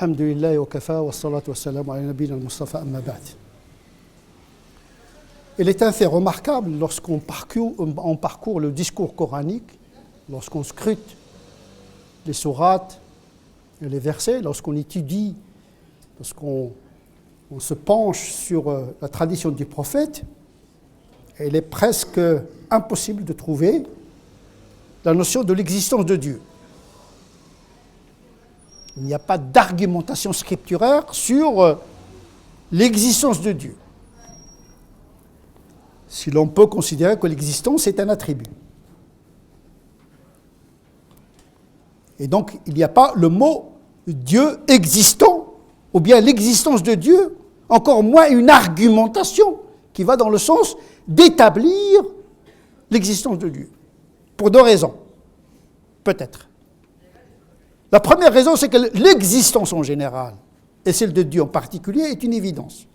Alhamdulillah wa kafa wa salatu wa salam ala nabiyina al-Mustafa amma ba'd. Il est un fait remarquable lorsqu'on parcourt le discours coranique, lorsqu'on scrute les sourates et les versets, lorsqu'on étudie, lorsqu'on se penche sur la tradition du prophète, il est presque impossible de trouver la notion de l'existence de Dieu. Il n'y a pas d'argumentation scripturaire sur l'existence de Dieu. Si l'on peut considérer que l'existence est un attribut. Et donc, il n'y a pas le mot Dieu existant, ou bien l'existence de Dieu, encore moins une argumentation qui va dans le sens d'établir l'existence de Dieu. Pour deux raisons, peut-être. La première raison, c'est que l'existence en général, et celle de Dieu en particulier, est une évidence.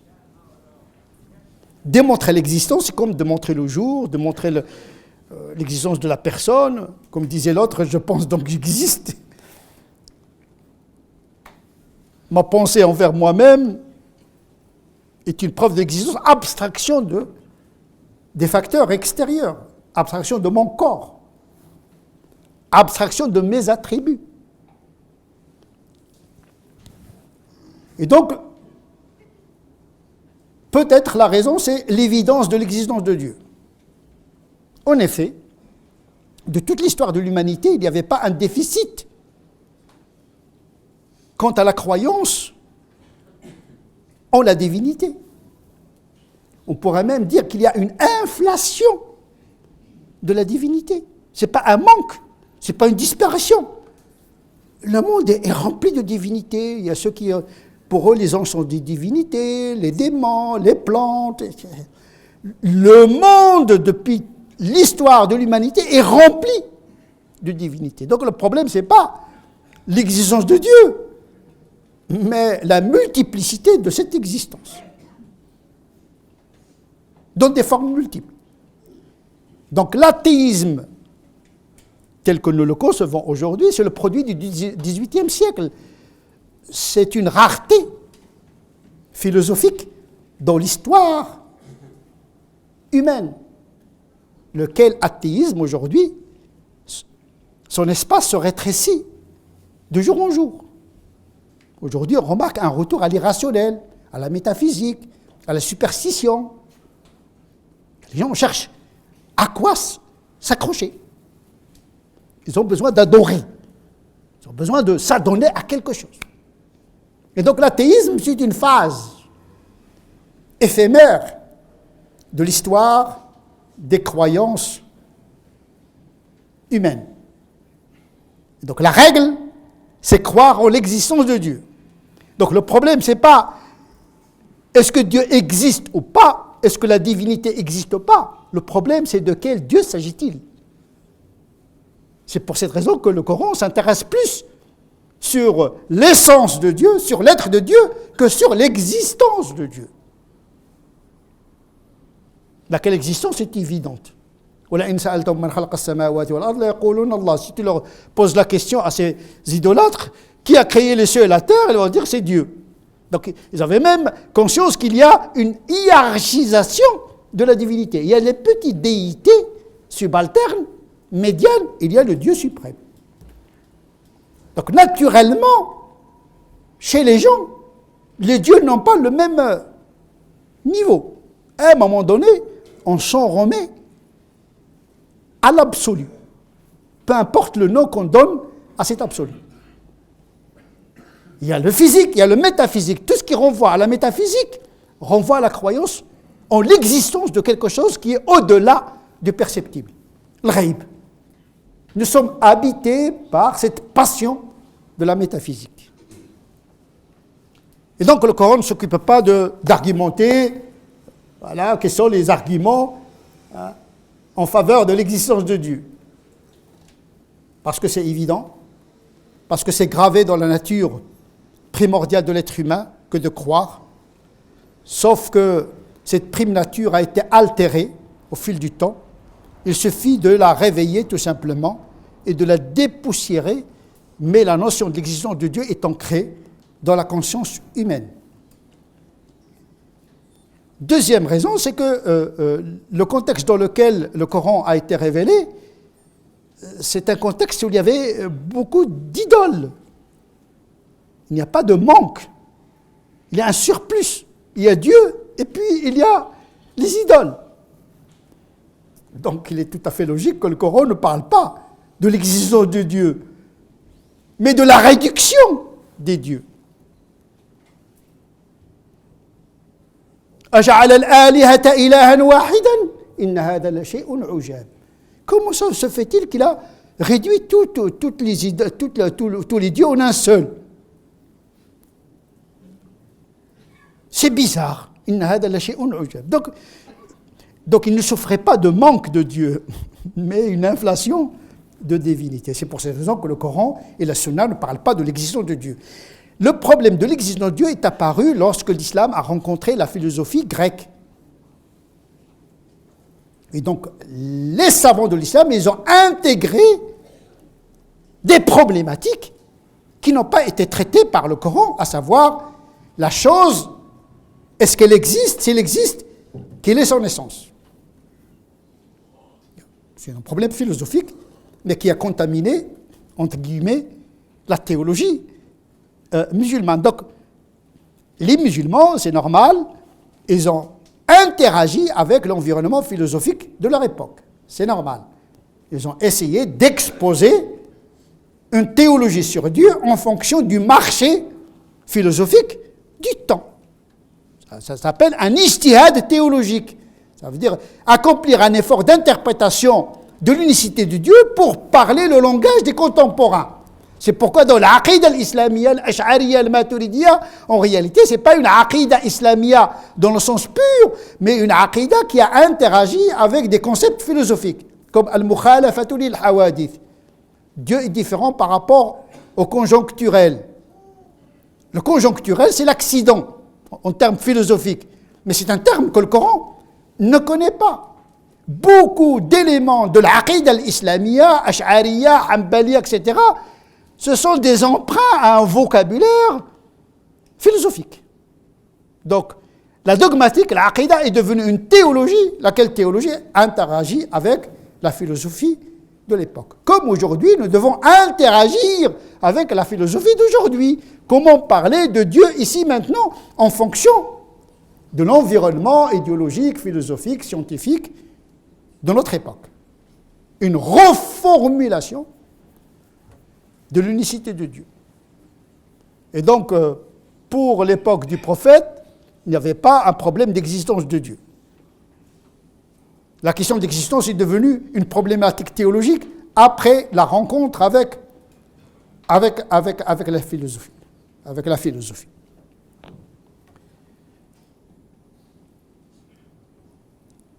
Démontrer l'existence, c'est comme démontrer le jour, démontrer l'existence de la personne. Comme disait l'autre, je pense donc j'existe. Ma pensée envers moi-même est une preuve d'existence, abstraction des facteurs extérieurs, abstraction de mon corps, abstraction de mes attributs. Et donc, peut-être la raison, c'est l'évidence de l'existence de Dieu. En effet, de toute l'histoire de l'humanité, il n'y avait pas un déficit quant à la croyance en la divinité. On pourrait même dire qu'il y a une inflation de la divinité. Ce n'est pas un manque, ce n'est pas une disparition. Le monde est rempli de divinités. Il y a ceux qui... Pour eux, les anges sont des divinités, les démons, les plantes. Le monde, depuis l'histoire de l'humanité, est rempli de divinités. Donc le problème, ce n'est pas l'existence de Dieu, mais la multiplicité de cette existence, dans des formes multiples. Donc l'athéisme, tel que nous le concevons aujourd'hui, c'est le produit du XVIIIe siècle. C'est une rareté philosophique dans l'histoire humaine. Lequel athéisme aujourd'hui, son espace se rétrécit de jour en jour. Aujourd'hui, on remarque un retour à l'irrationnel, à la métaphysique, à la superstition. Les gens cherchent à quoi s'accrocher. Ils ont besoin d'adorer. Ils ont besoin de s'adonner à quelque chose. Et donc l'athéisme, c'est une phase éphémère de l'histoire des croyances humaines. Et donc la règle, c'est croire en l'existence de Dieu. Donc le problème, c'est pas est-ce que Dieu existe ou pas, est-ce que la divinité existe ou pas. Le problème, c'est de quel Dieu s'agit-il. C'est pour cette raison que le Coran s'intéresse plus sur l'essence de Dieu, sur l'être de Dieu, que sur l'existence de Dieu. Laquelle existence est évidente. Si tu leur poses la question à ces idolâtres, qui a créé les cieux et la terre, ils vont dire c'est Dieu. Donc ils avaient même conscience qu'il y a une hiérarchisation de la divinité. Il y a les petites déités subalternes, médianes, il y a le Dieu suprême. Donc naturellement, chez les gens, les dieux n'ont pas le même niveau. À un moment donné, on s'en remet à l'absolu. Peu importe le nom qu'on donne à cet absolu. Il y a le physique, il y a le métaphysique. Tout ce qui renvoie à la métaphysique renvoie à la croyance en l'existence de quelque chose qui est au-delà du perceptible. Le ghaib. Nous sommes habités par cette passion de la métaphysique. Et donc le Coran ne s'occupe pas d'argumenter, voilà, quels sont les arguments en faveur de l'existence de Dieu. Parce que c'est évident, parce que c'est gravé dans la nature primordiale de l'être humain que de croire, sauf que cette prime nature a été altérée au fil du temps. Il suffit de la réveiller tout simplement et de la dépoussiérer, mais la notion de l'existence de Dieu est ancrée dans la conscience humaine. Deuxième raison, c'est que le contexte dans lequel le Coran a été révélé, c'est un contexte où il y avait beaucoup d'idoles. Il n'y a pas de manque. Il y a un surplus. Il y a Dieu et puis il y a les idoles. Donc il est tout à fait logique que le Coran ne parle pas de l'existence de Dieu, mais de la réduction des dieux. أجعل الآلهة إلها واحدا إن هذا لشيء عجاب. Comment ça se fait-il qu'il a réduit tous les dieux en un seul? C'est bizarre. إن هذا لشيء عجاب. Donc il ne souffrait pas de manque de Dieu, mais une inflation de divinité. C'est pour cette raison que le Coran et la Sunna ne parlent pas de l'existence de Dieu. Le problème de l'existence de Dieu est apparu lorsque l'islam a rencontré la philosophie grecque. Et donc, les savants de l'islam, ils ont intégré des problématiques qui n'ont pas été traitées par le Coran, à savoir la chose, est-ce qu'elle existe? Si elle existe, quelle est son essence? C'est un problème philosophique, mais qui a contaminé, entre guillemets, la théologie musulmane. Donc, les musulmans, c'est normal, ils ont interagi avec l'environnement philosophique de leur époque. C'est normal. Ils ont essayé d'exposer une théologie sur Dieu en fonction du marché philosophique du temps. Ça s'appelle un ijtihad théologique. Ça veut dire accomplir un effort d'interprétation de l'unicité de Dieu pour parler le langage des contemporains. C'est pourquoi dans l'aqida al-islamiyya, al-ash'ariyya, al-maturidiyya, en réalité, ce n'est pas une aqida islamiyya dans le sens pur, mais une aqida qui a interagi avec des concepts philosophiques, comme al-mukhalafatu lil-hawadith. Dieu est différent par rapport au conjoncturel. Le conjoncturel, c'est l'accident, en termes philosophiques. Mais c'est un terme que le Coran ne connaît pas. Beaucoup d'éléments de l'aqida al-islamiyya, ash'ariyya, hanbaliyya, etc., ce sont des emprunts à un vocabulaire philosophique. Donc, la dogmatique, l'aqida est devenue une théologie, laquelle théologie interagit avec la philosophie de l'époque. Comme aujourd'hui, nous devons interagir avec la philosophie d'aujourd'hui. Comment parler de Dieu ici maintenant en fonction de l'environnement idéologique, philosophique, scientifique de notre époque? Une reformulation de l'unicité de Dieu. Et donc, pour l'époque du prophète, il n'y avait pas un problème d'existence de Dieu. La question d'existence est devenue une problématique théologique après la rencontre avec la philosophie. Avec la philosophie.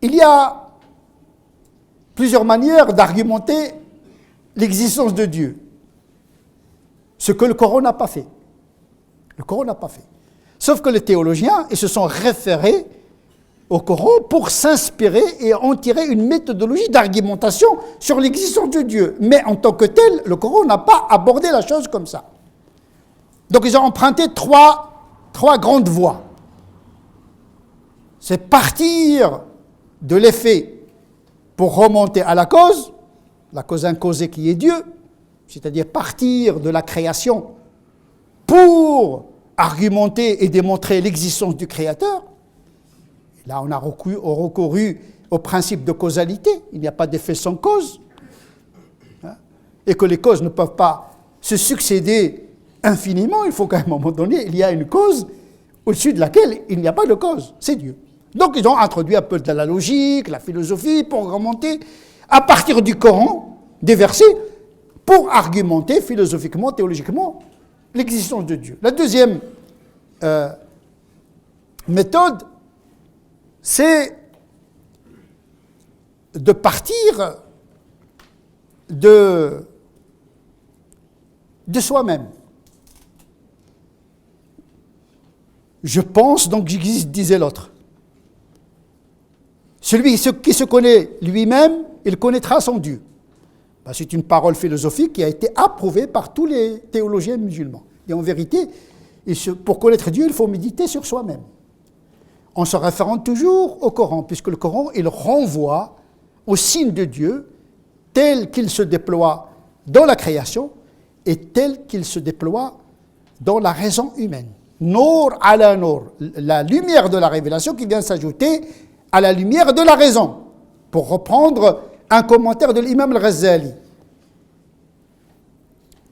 Il y a plusieurs manières d'argumenter l'existence de Dieu. Ce que le Coran n'a pas fait. Le Coran n'a pas fait. Sauf que les théologiens, ils se sont référés au Coran pour s'inspirer et en tirer une méthodologie d'argumentation sur l'existence de Dieu. Mais en tant que tel, le Coran n'a pas abordé la chose comme ça. Donc ils ont emprunté trois grandes voies. C'est partir de l'effet pour remonter à la cause incausée qui est Dieu, c'est-à-dire partir de la création pour argumenter et démontrer l'existence du Créateur. Là, on a recouru au principe de causalité. Il n'y a pas d'effet sans cause. Et que les causes ne peuvent pas se succéder infiniment. Il faut qu'à un moment donné, il y a une cause au-dessus de laquelle il n'y a pas de cause. C'est Dieu. Donc, ils ont introduit un peu de la logique, la philosophie, pour remonter à partir du Coran, des versets, pour argumenter philosophiquement, théologiquement, l'existence de Dieu. La deuxième méthode, c'est de partir de soi-même. Je pense, donc j'existe, disait l'autre. Celui qui se connaît lui-même, il connaîtra son Dieu. C'est une parole philosophique qui a été approuvée par tous les théologiens musulmans. Et en vérité, Pour connaître Dieu, il faut méditer sur soi-même, en se référant toujours au Coran, puisque le Coran, il renvoie aux signes de Dieu tels qu'ils se déploient dans la création et tels qu'ils se déploient dans la raison humaine. Nour ala nour, la lumière de la révélation qui vient s'ajouter à la lumière de la raison, pour reprendre un commentaire de l'imam al-Ghazali.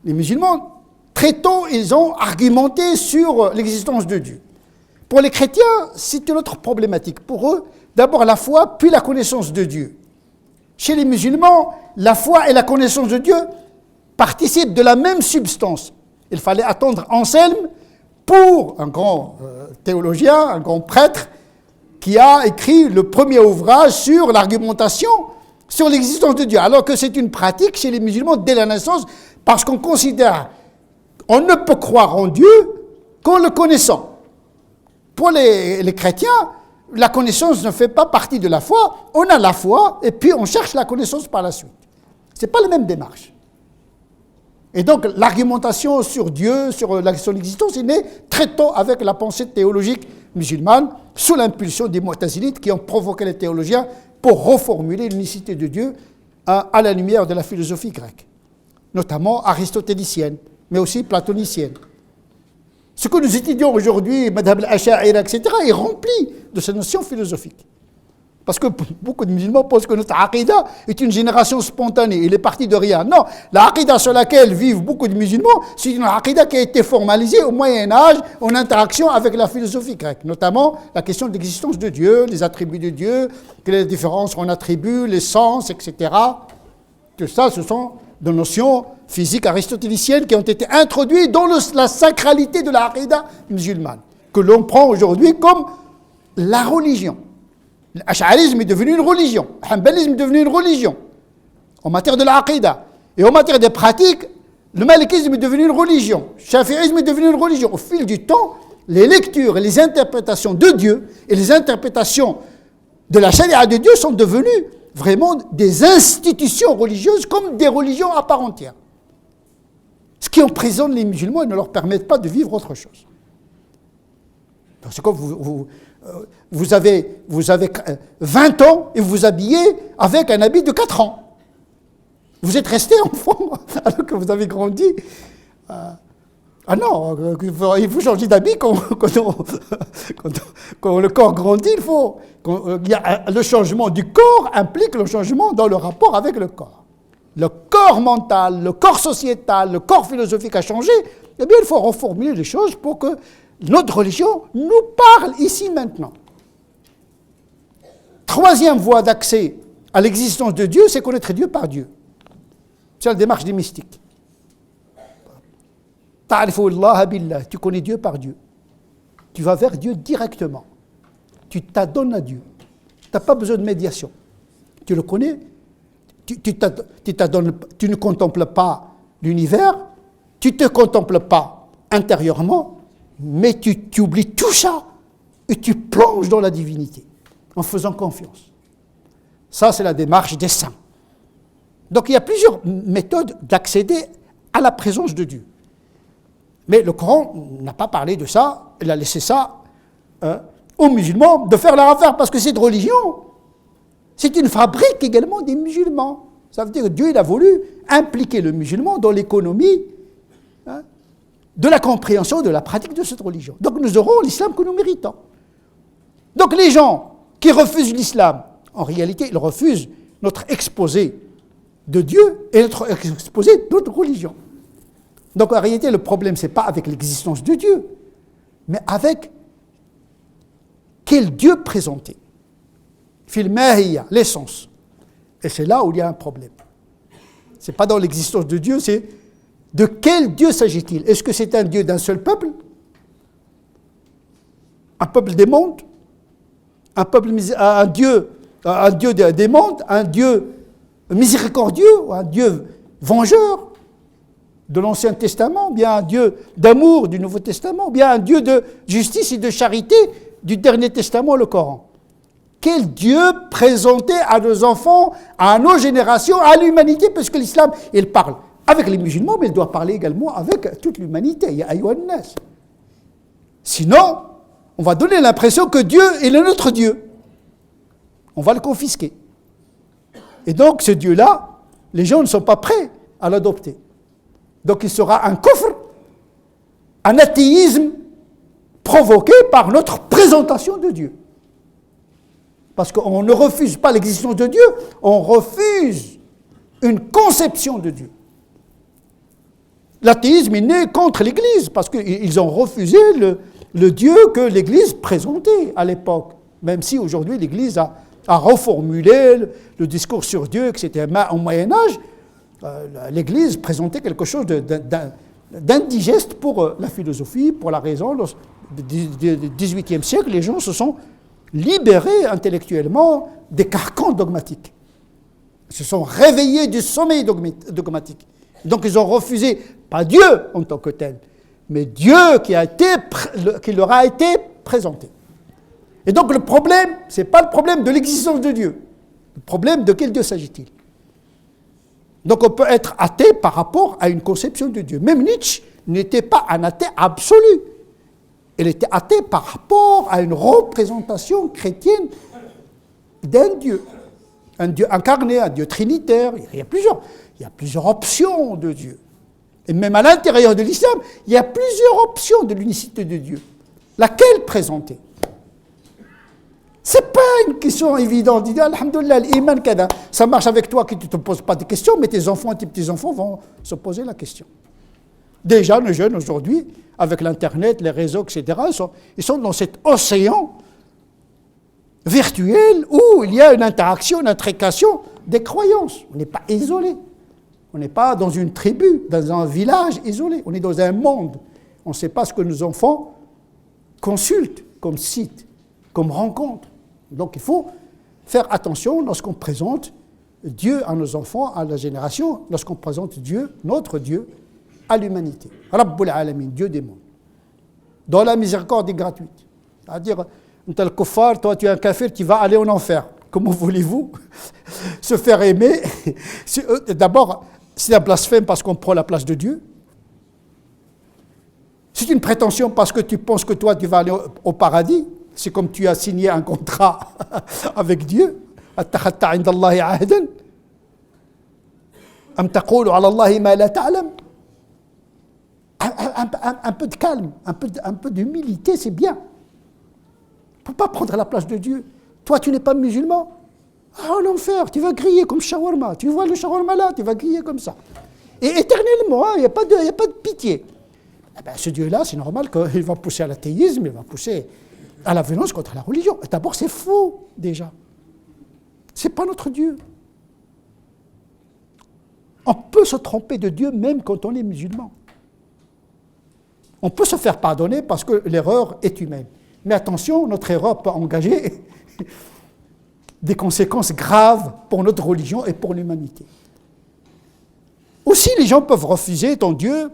Les musulmans, très tôt, ils ont argumenté sur l'existence de Dieu. Pour les chrétiens, c'est une autre problématique. Pour eux, d'abord la foi, puis la connaissance de Dieu. Chez les musulmans, la foi et la connaissance de Dieu participent de la même substance. Il fallait attendre Anselme pour un grand théologien, un grand prêtre, qui a écrit le premier ouvrage sur l'argumentation sur l'existence de Dieu, alors que c'est une pratique chez les musulmans dès la naissance, parce qu'on considère qu'on ne peut croire en Dieu qu'en le connaissant. Pour les chrétiens, la connaissance ne fait pas partie de la foi, on a la foi et puis on cherche la connaissance par la suite. Ce n'est pas la même démarche. Et donc l'argumentation sur Dieu, sur son existence, est née très tôt avec la pensée théologique musulmane, sous l'impulsion des Mu'tazilites qui ont provoqué les théologiens pour reformuler l'unicité de Dieu à la lumière de la philosophie grecque, notamment aristotélicienne, mais aussi platonicienne. Ce que nous étudions aujourd'hui, Madhab al-Asha'ira, etc., est rempli de ces notions philosophiques. Parce que beaucoup de musulmans pensent que notre aqidah est une génération spontanée, il est parti de rien. Non, la aqidah sur laquelle vivent beaucoup de musulmans, c'est une aqidah qui a été formalisée au Moyen-Âge en interaction avec la philosophie grecque, notamment la question de l'existence de Dieu, les attributs de Dieu, quelle est la différence entre attributs, les sens, etc. Tout ça, ce sont des notions physiques aristotéliciennes qui ont été introduites dans la sacralité de la aqidah musulmane, que l'on prend aujourd'hui comme la religion. L'ash'arisme est devenu une religion, le hanbalisme est devenu une religion en matière de l'aqidah. Et en matière de pratique, le malikisme est devenu une religion, le shafi'isme est devenu une religion. Au fil du temps, les lectures et les interprétations de Dieu et les interprétations de la charia de Dieu sont devenues vraiment des institutions religieuses comme des religions à part entière. Ce qui emprisonne les musulmans et ne leur permet pas de vivre autre chose. Parce que vous avez 20 ans et vous vous habillez avec un habit de 4 ans. Vous êtes resté enfant alors que vous avez grandi. Ah non, il faut changer d'habit quand le corps grandit. Le changement du corps implique le changement dans le rapport avec le corps. Le corps mental, le corps sociétal, le corps philosophique a changé. Eh bien, il faut reformuler les choses pour que notre religion nous parle ici maintenant. Troisième voie d'accès à l'existence de Dieu, c'est connaître Dieu par Dieu. C'est la démarche des mystiques. Tu connais Dieu par Dieu. Tu vas vers Dieu directement. Tu t'adonnes à Dieu. Tu n'as pas besoin de médiation. Tu le connais. Tu ne contemples pas l'univers. Tu ne te contemples pas intérieurement. Mais tu oublies tout ça et tu plonges dans la divinité en faisant confiance. Ça, c'est la démarche des saints. Donc, il y a plusieurs méthodes d'accéder à la présence de Dieu. Mais le Coran n'a pas parlé de ça, il a laissé ça aux musulmans de faire leur affaire, parce que cette religion, c'est une fabrique également des musulmans. Ça veut dire que Dieu il a voulu impliquer le musulman dans l'économie de la compréhension, de la pratique de cette religion. Donc nous aurons l'islam que nous méritons. Donc les gens qui refusent l'islam, en réalité, ils refusent notre exposé de Dieu et notre exposé d'autres religions. Donc en réalité, le problème, ce n'est pas avec l'existence de Dieu, mais avec quel Dieu présenter. Fil mahiyya, l'essence. Et c'est là où il y a un problème. Ce n'est pas dans l'existence de Dieu, c'est de quel Dieu s'agit-il? Est-ce que c'est un Dieu d'un seul peuple? Un peuple des mondes? Un Dieu des mondes? Un Dieu miséricordieux? Ou un Dieu vengeur de l'Ancien Testament? Bien un Dieu d'amour du Nouveau Testament? Bien un Dieu de justice et de charité du Dernier Testament, le Coran? Quel Dieu présenter à nos enfants, à nos générations, à l'humanité? Parce que l'islam, il parle avec les musulmans, mais il doit parler également avec toute l'humanité. Ya ayyuhan nas. Sinon, on va donner l'impression que Dieu est le notre Dieu. On va le confisquer. Et donc, ce Dieu-là, les gens ne sont pas prêts à l'adopter. Donc, il sera un kufr, un athéisme provoqué par notre présentation de Dieu. Parce qu'on ne refuse pas l'existence de Dieu, on refuse une conception de Dieu. L'athéisme est né contre l'Église, parce qu'ils ont refusé le Dieu que l'Église présentait à l'époque. Même si aujourd'hui l'Église a reformulé le discours sur Dieu, etc. Mais au Moyen-Âge, l'Église présentait quelque chose d'indigeste pour la philosophie, pour la raison. Au XVIIIe siècle, les gens se sont libérés intellectuellement des carcans dogmatiques. Ils se sont réveillés du sommeil dogmatique. Donc ils ont refusé, pas Dieu en tant que tel, mais Dieu qui leur a été présenté. Et donc le problème, ce n'est pas le problème de l'existence de Dieu. Le problème de quel Dieu s'agit-il? Donc on peut être athée par rapport à une conception de Dieu. Même Nietzsche n'était pas un athée absolu. Il était athée par rapport à une représentation chrétienne d'un Dieu. Un Dieu incarné, un Dieu trinitaire. Il y a plusieurs options de Dieu. Et même à l'intérieur de l'islam, il y a plusieurs options de l'unicité de Dieu. Laquelle présenter? Ce n'est pas une question évidente. Il dit, alhamdoulilah, l'iman kada. Ça marche avec toi que tu ne te poses pas de questions, mais tes enfants et tes petits-enfants vont se poser la question. Déjà, les jeunes aujourd'hui, avec l'Internet, les réseaux, etc., ils sont dans cet océan virtuel où il y a une interaction, une intrication des croyances. On n'est pas isolé. On n'est pas dans une tribu, dans un village isolé. On est dans un monde. On ne sait pas ce que nos enfants consultent comme site, comme rencontre. Donc il faut faire attention lorsqu'on présente Dieu à nos enfants, à la génération, lorsqu'on présente Dieu, notre Dieu, à l'humanité. Rabbul Alamin, Dieu des mondes. Dans la miséricorde est gratuite. C'est-à-dire, le kuffar, toi tu es un kafir qui va aller en enfer. Comment voulez-vous se faire aimer? D'abord, c'est un blasphème parce qu'on prend la place de Dieu. C'est une prétention parce que tu penses que toi tu vas aller au paradis. C'est comme tu as signé un contrat avec Dieu. Attakhadta 'inda Allahi 'ahdan. Am taqulu 'ala Allahi ma la ta'lam. Un peu de calme, un peu d'humilité, c'est bien. Il ne faut pas prendre la place de Dieu. Toi, tu n'es pas musulman. Ah, l'enfer, tu vas griller comme shawarma. Tu vois le shawarma là, tu vas griller comme ça. Et éternellement, il n'y a pas de pitié. Eh bien, ce Dieu-là, c'est normal qu'il va pousser à l'athéisme, il va pousser à la violence contre la religion. D'abord, c'est faux, déjà. Ce n'est pas notre Dieu. On peut se tromper de Dieu même quand on est musulman. On peut se faire pardonner parce que l'erreur est humaine. Mais attention, notre erreur peut engager des conséquences graves pour notre religion et pour l'humanité. Aussi, les gens peuvent refuser ton Dieu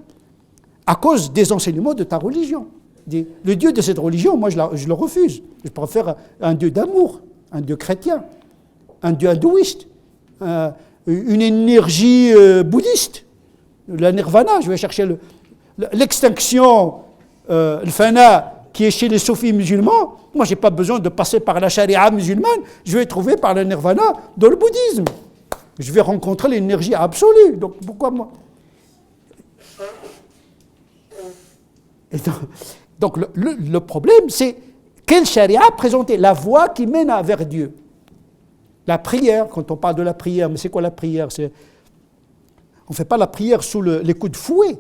à cause des enseignements de ta religion. Le Dieu de cette religion, moi, je le refuse. Je préfère un Dieu d'amour, un Dieu chrétien, un Dieu hindouiste, une énergie bouddhiste, la nirvana. Je vais chercher l'extinction, le fana, qui est chez les soufis musulmans. Moi, je n'ai pas besoin de passer par la charia musulmane, je vais trouver par le nirvana dans le bouddhisme. Je vais rencontrer l'énergie absolue. Donc, pourquoi moi? Et donc le problème, c'est quelle charia présenter? La voie qui mène vers Dieu. La prière, quand on parle de la prière, mais c'est quoi la prière? On ne fait pas la prière sous les coups de fouet.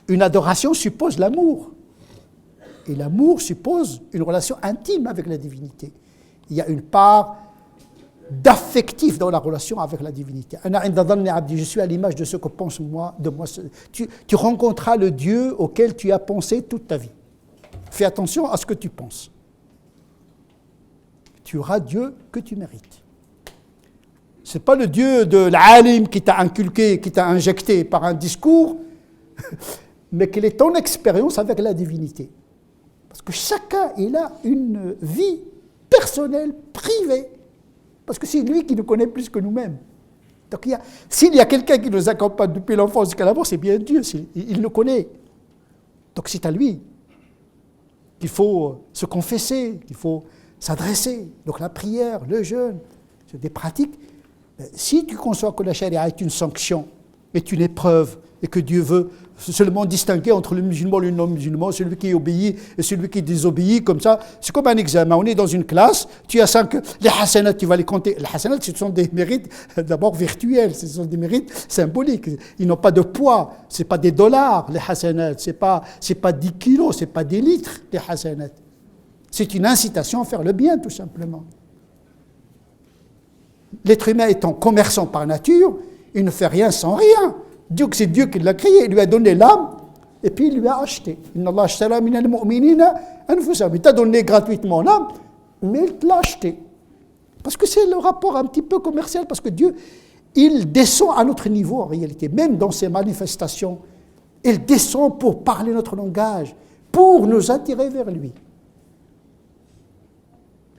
Une adoration suppose l'amour. Et l'amour suppose une relation intime avec la divinité. Il y a une part d'affectif dans la relation avec la divinité. Je suis à l'image de ce que pense moi, de moi. Tu rencontreras le Dieu auquel tu as pensé toute ta vie. Fais attention à ce que tu penses. Tu auras Dieu que tu mérites. Ce n'est pas le Dieu de l'alim qui t'a inculqué, qui t'a injecté par un discours, mais quelle est ton expérience avec la divinité. Parce que chacun, il a une vie personnelle, privée, parce que c'est lui qui nous connaît plus que nous-mêmes. Donc s'il y a quelqu'un qui nous accompagne depuis l'enfance jusqu'à la mort, c'est bien Dieu, il nous connaît. Donc c'est à lui qu'il faut se confesser, qu'il faut s'adresser. Donc la prière, le jeûne, c'est des pratiques. Si tu conçois que la charia est une sanction, est une épreuve, et que Dieu veut seulement distinguer entre le musulman et le non-musulman, celui qui obéit et celui qui désobéit, comme ça, c'est comme un examen. On est dans une classe, tu as 5, les hasanats, tu vas les compter. Les hasanats, ce sont des mérites d'abord virtuels, ce sont des mérites symboliques. Ils n'ont pas de poids, ce n'est pas des dollars, les hasanats, ce n'est pas 10 kilos, ce n'est pas des litres, les hasanats. C'est une incitation à faire le bien, tout simplement. L'être humain étant commerçant par nature, il ne fait rien sans rien. C'est Dieu qui l'a créé, il lui a donné l'âme, et puis il lui a acheté. Inna Allah ashtara minal mu'minina anfusahum. Il t'a donné gratuitement l'âme, mais il te l'a acheté. Parce que c'est le rapport un petit peu commercial, parce que Dieu, il descend à notre niveau en réalité, même dans ses manifestations. Il descend pour parler notre langage, pour nous attirer vers lui.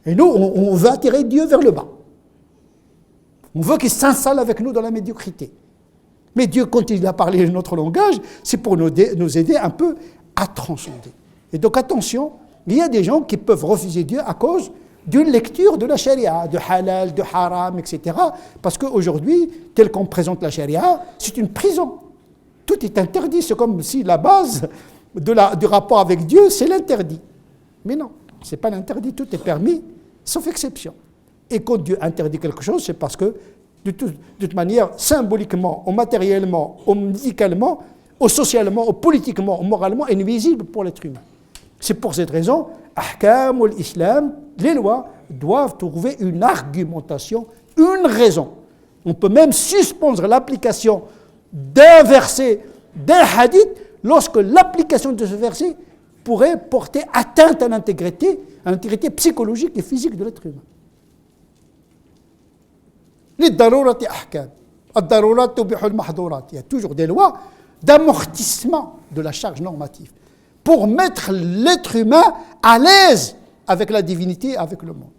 Et nous, on veut attirer Dieu vers le bas. On veut qu'il s'installe avec nous dans la médiocrité. Mais Dieu, quand il a parlé notre langage, c'est pour nous aider un peu à transcender. Et donc attention, il y a des gens qui peuvent refuser Dieu à cause d'une lecture de la charia, de halal, de haram, etc. Parce qu'aujourd'hui, tel qu'on présente la charia, c'est une prison. Tout est interdit, c'est comme si la base du rapport avec Dieu, c'est l'interdit. Mais non, ce n'est pas l'interdit, tout est permis, sauf exception. Et quand Dieu interdit quelque chose, c'est parce que, de toute manière, symboliquement, ou matériellement, ou médicalement, ou socialement, ou politiquement, ou moralement, est nuisible pour l'être humain. C'est pour cette raison, ahkam ou l'islam, les lois doivent trouver une argumentation, une raison. On peut même suspendre l'application d'un verset, d'un hadith, lorsque l'application de ce verset pourrait porter atteinte à l'intégrité psychologique et physique de l'être humain. Il y a toujours des lois d'amortissement de la charge normative pour mettre l'être humain à l'aise avec la divinité, avec le monde.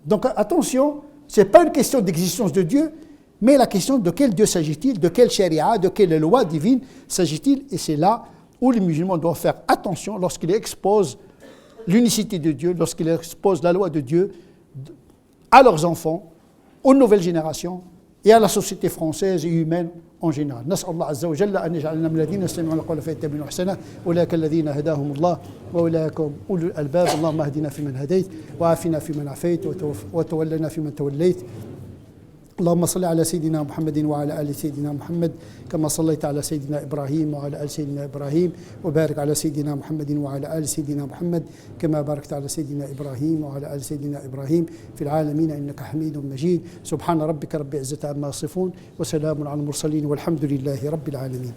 Donc attention, ce n'est pas une question d'existence de Dieu, mais la question de quel Dieu s'agit-il, de quelle charia, de quelle loi divine s'agit-il. Et c'est là où les musulmans doivent faire attention lorsqu'ils exposent l'unicité de Dieu, lorsqu'ils exposent la loi de Dieu à leurs enfants, aux nouvelles générations et à la société française et humaine en général. نسأل الله عز وجل أن يجعلنا من الذين يستمعون القول فيتبعون أحسنه أولئك الذين هداهم الله وأولئك هم أولو الألباب اللهم اهدنا فيمن هديت وعافنا فيمن عافيت وتولنا فيمن توليت اللهم صل على سيدنا محمد وعلى آل سيدنا محمد كما صليت على سيدنا إبراهيم وعلى آل سيدنا إبراهيم وبارك على سيدنا محمد وعلى آل سيدنا محمد كما باركت على سيدنا إبراهيم وعلى آل سيدنا إبراهيم في العالمين إنك حميد مجيد سبحان ربك رب العزة عما يصفون وسلام على المرسلين والحمد لله رب العالمين.